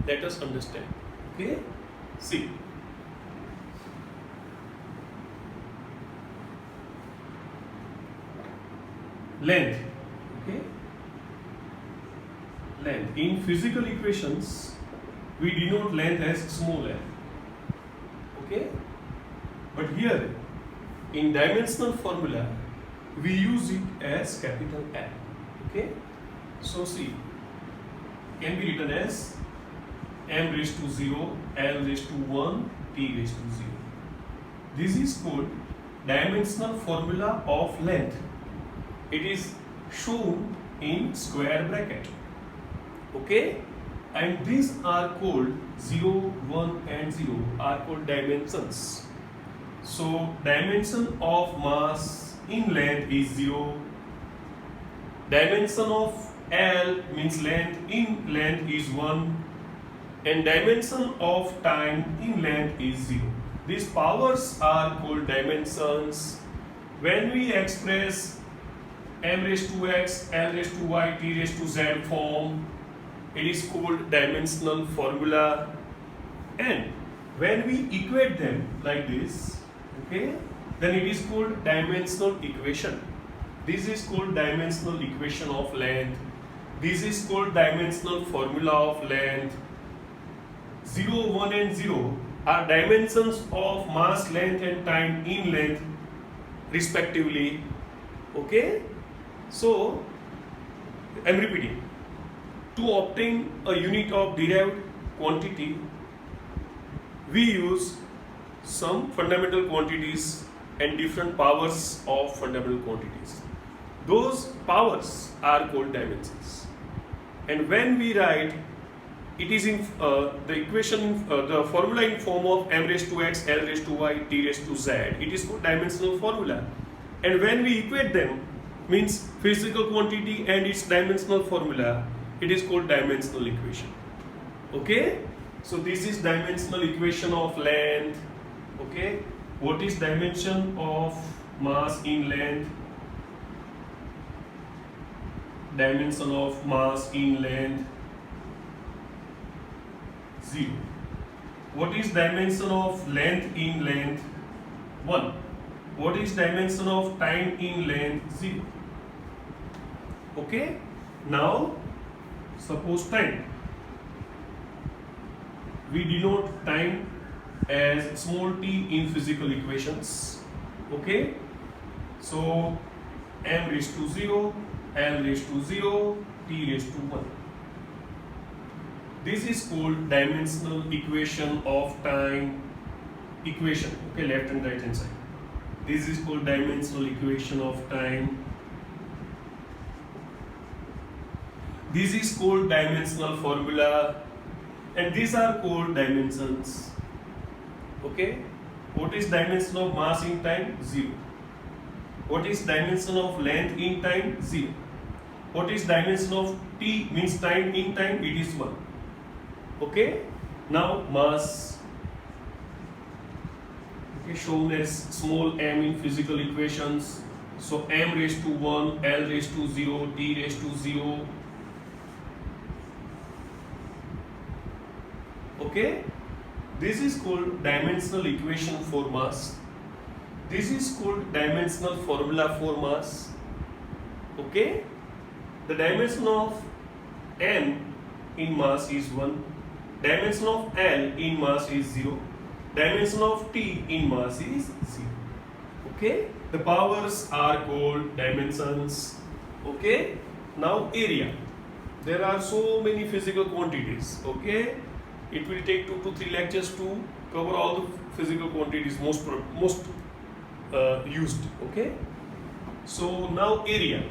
Let us understand. Okay, see. Length. Okay, length. In physical equations, we denote length as small l. Okay, but here in dimensional formula, we use it as capital L. Okay, so see, can be written as m raised to 0, l raised to 1, t raised to 0. This is called dimensional formula of length. It is shown in square bracket. Okay, and these are called 0, 1 and 0 are called dimensions. So dimension of mass in length is 0. Dimension of L means length in length is 1, and dimension of time in length is 0. These powers are called dimensions. When we express m raised to x, l raised to y, t raised to z form, it is called dimensional formula. And when we equate them like this, okay, then it is called dimensional equation. This is called dimensional equation of length. This is called dimensional formula of length. 0, 1 and 0 are dimensions of mass, length and time in length respectively. Okay, so I am repeating. To obtain a unit of derived quantity, we use some fundamental quantities and different powers of fundamental quantities. Those powers are called dimensions. And when we write, it is in the equation, the formula in form of m raised to x, l raised to y, t raised to z. It is called dimensional formula. And when we equate them, means physical quantity and its dimensional formula, it is called dimensional equation. Okay, so this is dimensional equation of length. Okay, what is dimension of mass in length? Dimension of mass in length 0. What is dimension of length in length? 1. What is dimension of time in length? 0. Okay, now suppose time. We denote time as small t in physical equations. Okay, so m raised to 0, l raised to 0, t raised to 1. This is called dimensional equation of time equation. Okay, left and right hand side. This is called dimensional equation of time. This is called dimensional formula, and these are called dimensions. Okay, what is dimension of mass in time? 0. What is dimension of length in time? 0. What is dimension of t means time in time? It is 1. Okay, now mass, okay, shown as small m in physical equations. So m raised to 1, l raised to 0, t raised to 0. Okay, this is called dimensional equation for mass. This is called dimensional formula for mass. Okay, the dimension of m in mass is 1. Dimension of l in mass is 0. Dimension of t in mass is 0. Okay, the powers are called dimensions. Okay, now area. There are so many physical quantities. Okay, it will take 2 to 3 lectures to cover all the physical quantities most used. Okay, so now area.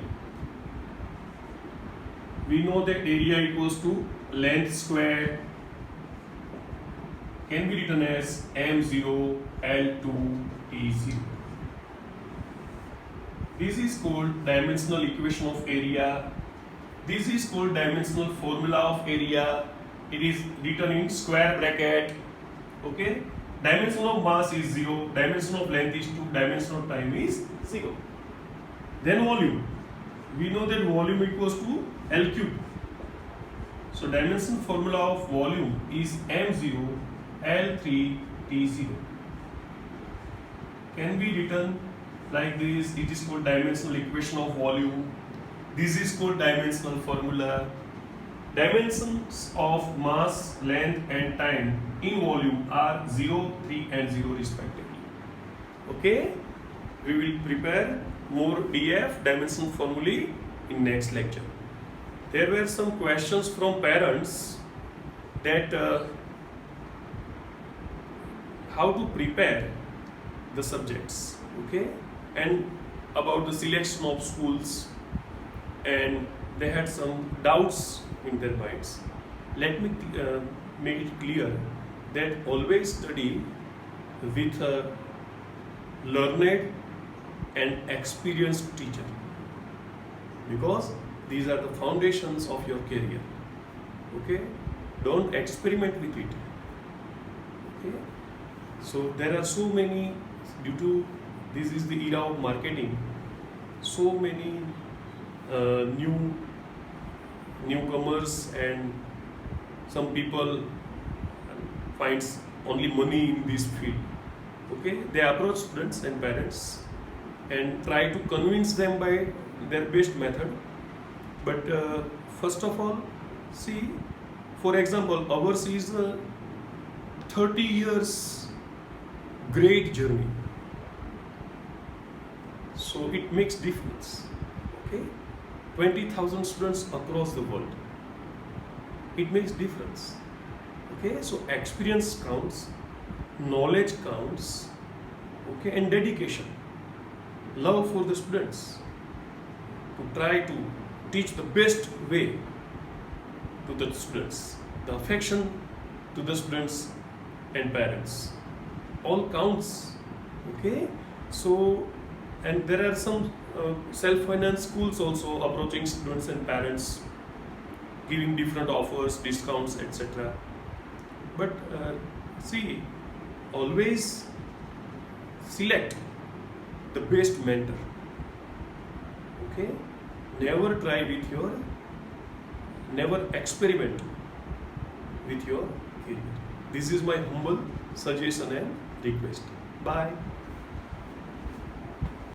We know that area equals to length square, can be written as m0 l2 t0. This is called dimensional equation of area. This is called dimensional formula of area. It is written in square bracket. Okay, dimension of mass is 0, dimension of length is 2, dimension of time is 0. Then volume. We know that volume equals to L cube. So dimension formula of volume is m0 L3 T0. Can be written like this. It is called dimensional equation of volume. This is called dimensional formula. Dimensions of mass, length and time in volume are 0, 3 and 0 respectively. Okay? We will prepare more DF dimensional formulae in next lecture. There were some questions from parents that how to prepare the subjects, okay, and about the selection of schools, and they had some doubts in their minds. Let me make it clear that always study with a learned and experienced teacher, because these are the foundations of your career. Okay, don't experiment with it. Okay, so there are so many, due to this is the era of marketing, so many newcomers, and some people finds only money in this field. Okay, they approach students and parents and try to convince them by their best method. But first of all, see, for example, ours is a 30 years great journey. So it makes difference. Okay, 20,000 students across the world. It makes difference. Okay, so experience counts, knowledge counts, okay, and dedication, love for the students, to try to teach the best way to the students, the affection to the students and parents, all counts. Okay, so, and there are some self-finance schools also approaching students and parents, giving different offers, discounts, etc. But see, always select the best mentor. Okay, never experiment with your career. This is my humble suggestion and request. Bye.